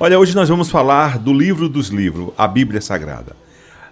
Olha, hoje nós vamos falar do livro dos livros, a Bíblia Sagrada.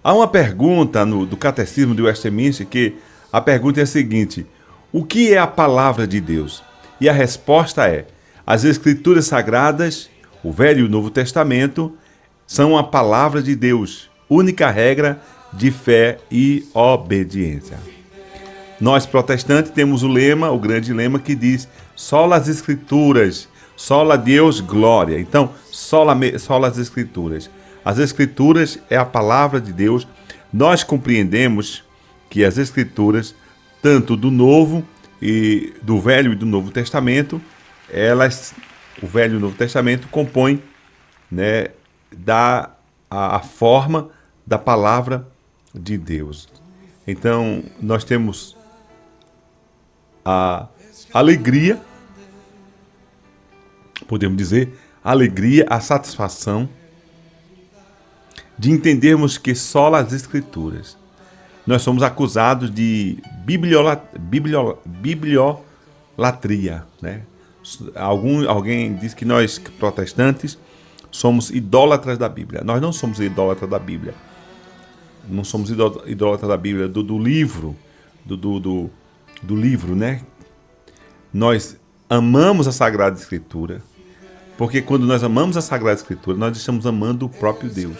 Há uma pergunta do Catecismo de Westminster que a pergunta é a seguinte: o que é a palavra de Deus? E a resposta é: as Escrituras Sagradas, o Velho e o Novo Testamento, são a palavra de Deus, única regra de fé e obediência. Nós protestantes temos o lema, o grande lema que diz: sola as Escrituras, sola Deus, glória. Então, sola as Escrituras. As Escrituras é a palavra de Deus. Nós compreendemos que as Escrituras, tanto do Novo e do Velho e do Novo Testamento, o Velho e o Novo Testamento compõem, né, a forma da palavra de Deus. Então, nós temos a alegria, podemos dizer, a alegria, a satisfação de entendermos que só as Escrituras. Nós somos acusados de bibliolatria, né? Alguém diz que nós, protestantes, somos idólatras da Bíblia. Nós não somos idólatras da Bíblia. Não somos idólatras da Bíblia, do livro, do livro, né? Nós amamos a Sagrada Escritura, porque quando nós amamos a Sagrada Escritura, nós estamos amando o próprio Deus.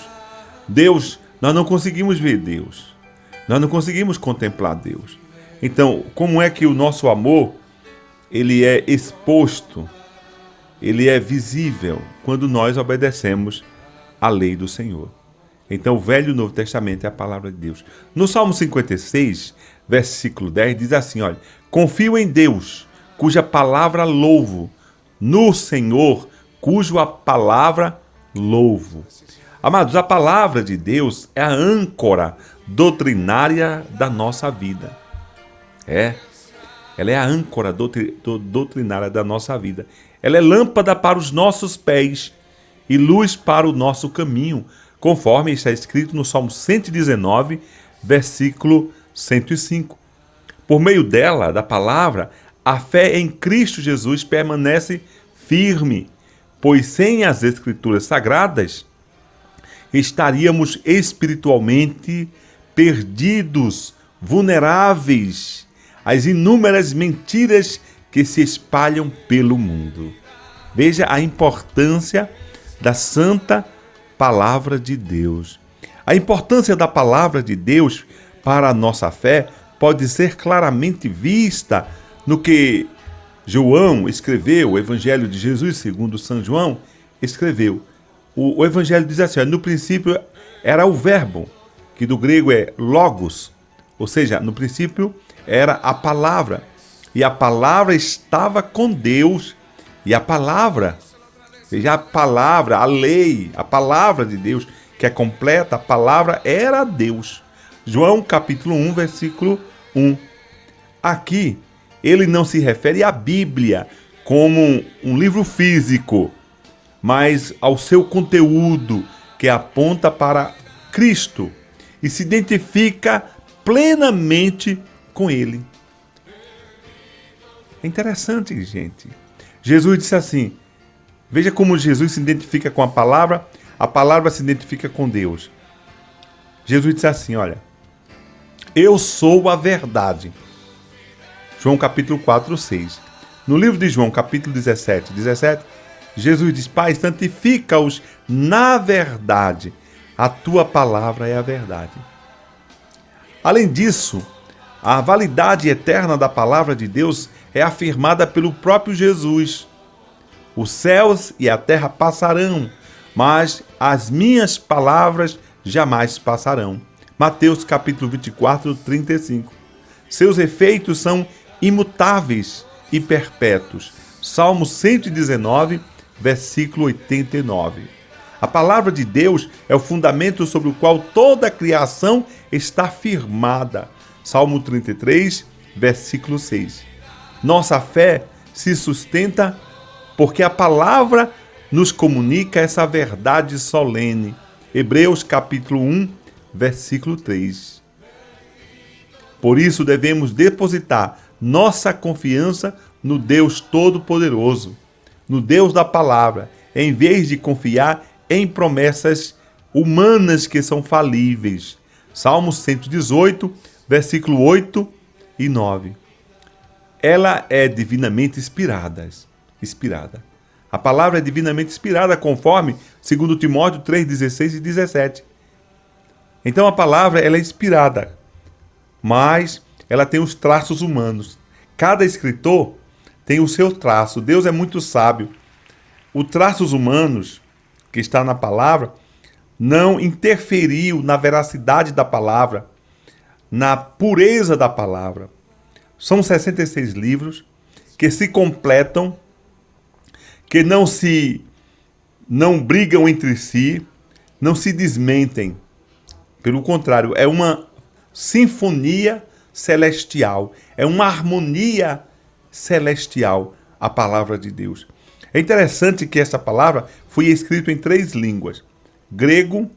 Deus, nós não conseguimos ver Deus. Nós não conseguimos contemplar Deus. Então, como é que o nosso amor, ele é exposto, ele é visível quando nós obedecemos à lei do Senhor? Então, o Velho e o Novo Testamento é a palavra de Deus. No Salmo 56, versículo 10, diz assim, olha: confio em Deus, cuja palavra louvo, no Senhor, cuja palavra louvo. Amados, a palavra de Deus é a âncora doutrinária da nossa vida. Ela é a âncora doutrinária da nossa vida. Ela é lâmpada para os nossos pés e luz para o nosso caminho, conforme está escrito no Salmo 119, versículo 105. Por meio dela, da palavra, a fé em Cristo Jesus permanece firme, pois sem as Escrituras Sagradas, estaríamos espiritualmente perdidos, vulneráveis às inúmeras mentiras que se espalham pelo mundo. Veja a importância da santa palavra de Deus. A importância da palavra de Deus para a nossa fé pode ser claramente vista no que João escreveu, o Evangelho de Jesus, segundo São João, escreveu. O Evangelho diz assim: no princípio era o verbo, que do grego é logos, ou seja, no princípio era a palavra, e a palavra estava com Deus, e a palavra, veja, a palavra, a lei, a palavra de Deus, que é completa, a palavra era Deus. João capítulo 1, versículo 1. Aqui, ele não se refere à Bíblia como um livro físico, mas ao seu conteúdo, que aponta para Cristo e se identifica plenamente com ele. É interessante, gente. Jesus disse assim, veja como Jesus se identifica com a palavra se identifica com Deus. Jesus disse assim, olha: eu sou a verdade. João capítulo 4, 6. No livro de João, capítulo 17, Jesus diz: Pai, santifica-os na verdade. A tua palavra é a verdade. Além disso, a validade eterna da palavra de Deus é afirmada pelo próprio Jesus. Os céus e a terra passarão, mas as minhas palavras jamais passarão. Mateus capítulo 24, 35. Seus efeitos são imutáveis e perpétuos. Salmo 119, versículo 89. A palavra de Deus é o fundamento sobre o qual toda a criação está firmada. Salmo 33, versículo 6. Nossa fé se sustenta porque a palavra nos comunica essa verdade solene. Hebreus capítulo 1, versículo 3. Por isso devemos depositar nossa confiança no Deus Todo-Poderoso, no Deus da palavra, em vez de confiar em promessas humanas que são falíveis. Salmo 118, versículo 8 e 9. Ela é divinamente inspirada. A palavra é divinamente inspirada, conforme 2 Timóteo 3, 16 e 17. Então a palavra ela é inspirada, mas ela tem os traços humanos. Cada escritor tem o seu traço. Deus é muito sábio. Os traços humanos que está na palavra não interferiu na veracidade da palavra, na pureza da palavra. São 66 livros que se completam, que não brigam entre si, não se desmentem. Pelo contrário, é uma sinfonia celestial, é uma harmonia celestial a palavra de Deus. É interessante que essa palavra foi escrita em 3 línguas: hebraico,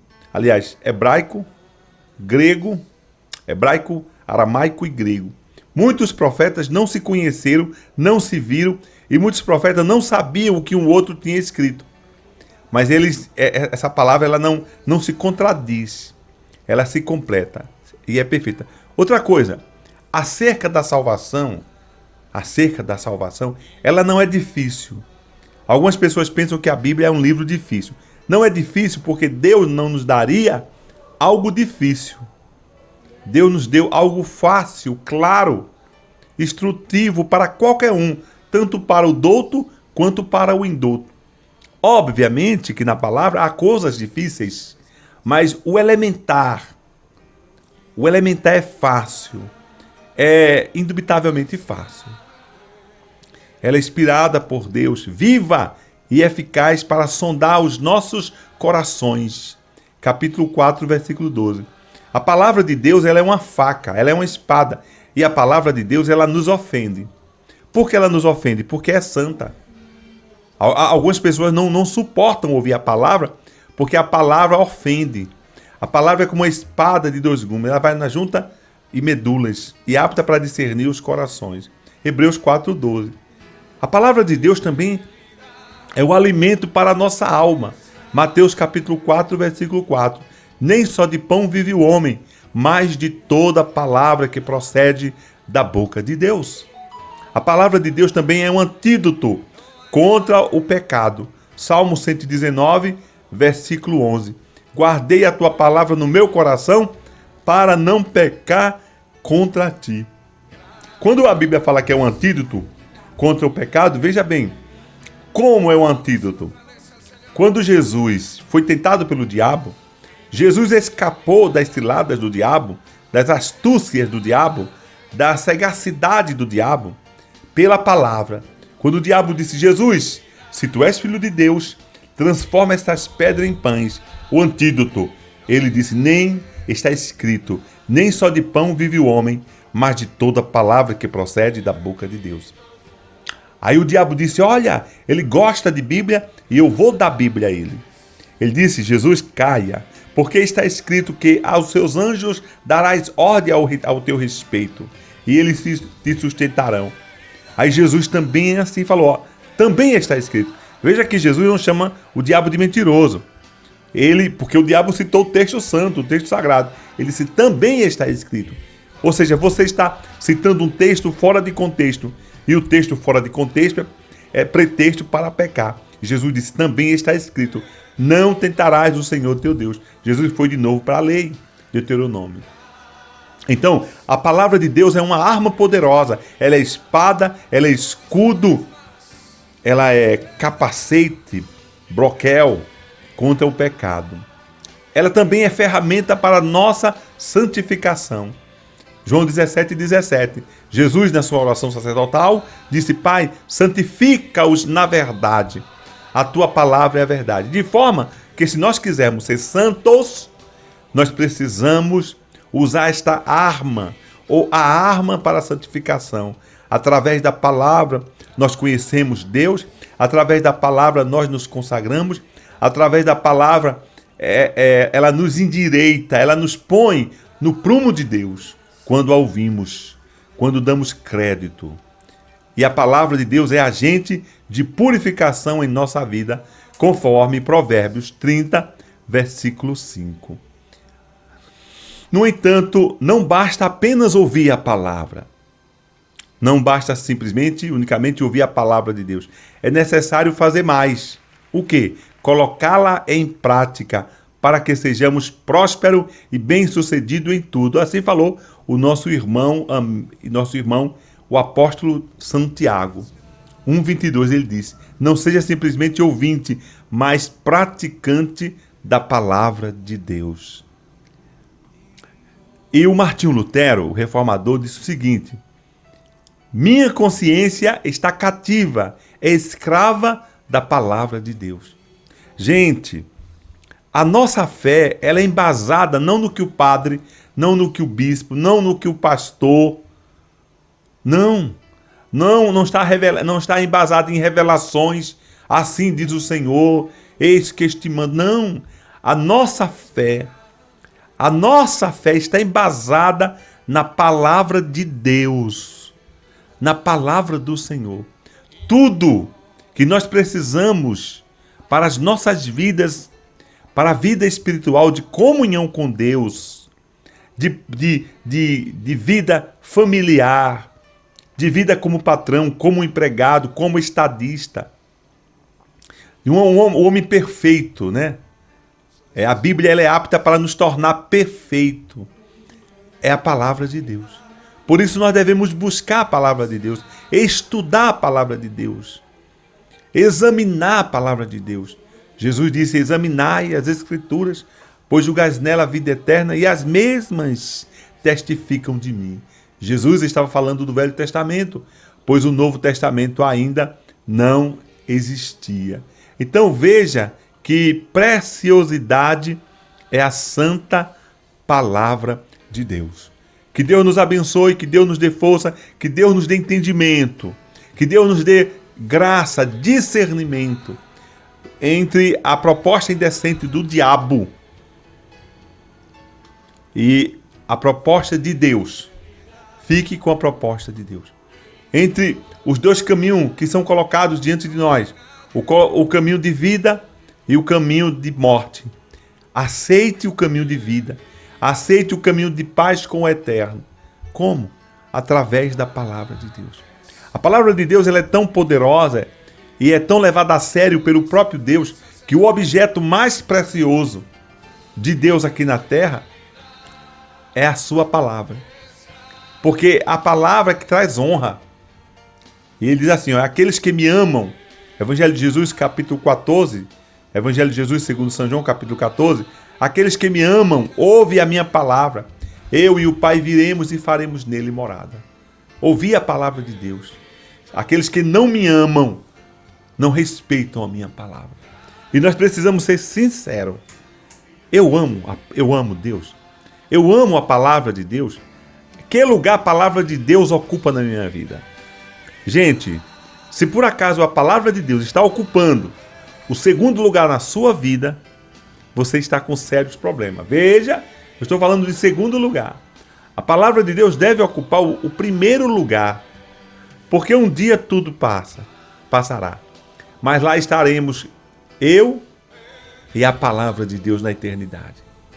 aramaico e grego. Muitos profetas não se conheceram, não se viram, e muitos profetas não sabiam o que um outro tinha escrito. Mas essa palavra ela não se contradiz, ela se completa e é perfeita. Outra coisa, acerca da salvação, ela não é difícil. Algumas pessoas pensam que a Bíblia é um livro difícil. Não é difícil porque Deus não nos daria algo difícil. Deus nos deu algo fácil, claro, instrutivo para qualquer um, tanto para o douto quanto para o indouto. Obviamente que na palavra há coisas difíceis, mas o elementar é fácil, é indubitavelmente fácil. Ela é inspirada por Deus, viva e eficaz para sondar os nossos corações. Capítulo 4, versículo 12. A palavra de Deus ela é uma faca, ela é uma espada. E a palavra de Deus ela nos ofende. Por que ela nos ofende? Porque é santa. Algumas pessoas não suportam ouvir a palavra porque a palavra ofende. A palavra é como uma espada de 2 gumes. Ela vai na junta e medulas e apta para discernir os corações. Hebreus 4, 12. A palavra de Deus também é o alimento para a nossa alma. Mateus capítulo 4, versículo 4. Nem só de pão vive o homem, mas de toda palavra que procede da boca de Deus. A palavra de Deus também é um antídoto contra o pecado. Salmo 119, versículo 11. Guardei a tua palavra no meu coração para não pecar contra ti. Quando a Bíblia fala que é um antídoto contra o pecado, veja bem, como é um antídoto? Quando Jesus foi tentado pelo diabo, Jesus escapou das ciladas do diabo, das astúcias do diabo, da sagacidade do diabo, pela palavra. Quando o diabo disse: Jesus, se tu és filho de Deus, transforma estas pedras em pães. O antídoto, ele disse: nem está escrito, nem só de pão vive o homem, mas de toda palavra que procede da boca de Deus. Aí o diabo disse: olha, ele gosta de Bíblia e eu vou dar Bíblia a ele. Ele disse: Jesus, caia, porque está escrito que aos seus anjos darás ordem ao teu respeito, e eles te sustentarão. Aí Jesus também assim falou, ó, também está escrito. Veja que Jesus não chama o diabo de mentiroso. Porque o diabo citou o texto santo, o texto sagrado. Ele disse, também está escrito. Ou seja, você está citando um texto fora de contexto. E o texto fora de contexto é pretexto para pecar. Jesus disse, também está escrito, não tentarás o Senhor teu Deus. Jesus foi de novo para a lei, Deuteronômio. Então, a palavra de Deus é uma arma poderosa. Ela é espada, ela é escudo, ela é capacete, broquel contra o pecado. Ela também é ferramenta para a nossa santificação. João 17:17. Jesus, na sua oração sacerdotal, disse, Pai, santifica-os na verdade. A tua palavra é a verdade. De forma que se nós quisermos ser santos, nós precisamos usar esta arma, ou a arma para a santificação. Através da palavra, nós conhecemos Deus. Através da palavra, nós nos consagramos. Através da palavra, ela nos endireita, ela nos põe no prumo de Deus. Quando a ouvimos, quando damos crédito. E a palavra de Deus é agente de purificação em nossa vida, conforme Provérbios 30, versículo 5. No entanto, não basta apenas ouvir a palavra. Não basta simplesmente, unicamente ouvir a palavra de Deus. É necessário fazer mais. O quê? Colocá-la em prática para que sejamos prósperos e bem-sucedidos em tudo. Assim falou o nosso irmão, o apóstolo Santiago. 1,22 ele disse: não seja simplesmente ouvinte, mas praticante da palavra de Deus. E o Martinho Lutero, o reformador, disse o seguinte: minha consciência está cativa, é escrava da palavra de Deus. Gente, a nossa fé, ela é embasada não no que o padre, não no que o bispo, não no que o pastor, não está embasada em revelações, assim diz o Senhor, eis que este mando. Não, a nossa fé está embasada na palavra de Deus, na palavra do Senhor. Tudo que nós precisamos para as nossas vidas, para a vida espiritual de comunhão com Deus, de vida familiar, de vida como patrão, como empregado, como estadista. Um homem perfeito, né? A Bíblia ela é apta para nos tornar perfeito. É a palavra de Deus. Por isso nós devemos buscar a palavra de Deus, estudar a palavra de Deus, examinar a palavra de Deus. Jesus disse: examinai as Escrituras, pois julgais nela a vida eterna, e as mesmas testificam de mim. Jesus estava falando do Velho Testamento, pois o Novo Testamento ainda não existia. Então veja que preciosidade é a santa palavra de Deus. Que Deus nos abençoe, que Deus nos dê força, que Deus nos dê entendimento, que Deus nos dê graça, discernimento entre a proposta indecente do diabo e a proposta de Deus. Fique com a proposta de Deus. Entre os dois caminhos que são colocados diante de nós, o caminho de vida e o caminho de morte. Aceite o caminho de vida. Aceite o caminho de paz com o eterno. Como? Através da palavra de Deus. A palavra de Deus ela é tão poderosa e é tão levada a sério pelo próprio Deus que o objeto mais precioso de Deus aqui na terra é a sua palavra. Porque a palavra que traz honra. E ele diz assim: aqueles que me amam, Evangelho de Jesus, capítulo 14, Evangelho de Jesus, segundo São João, capítulo 14, aqueles que me amam, ouve a minha palavra, eu e o Pai viremos e faremos nele morada. Ouvi a palavra de Deus. Aqueles que não me amam, não respeitam a minha palavra. E nós precisamos ser sinceros. Eu amo Deus. Eu amo a palavra de Deus. Que lugar a palavra de Deus ocupa na minha vida? Gente, se por acaso a palavra de Deus está ocupando o segundo lugar na sua vida, você está com sérios problemas. Veja, eu estou falando de segundo lugar. A palavra de Deus deve ocupar o primeiro lugar, porque um dia tudo passará. Mas lá estaremos eu e a palavra de Deus na eternidade.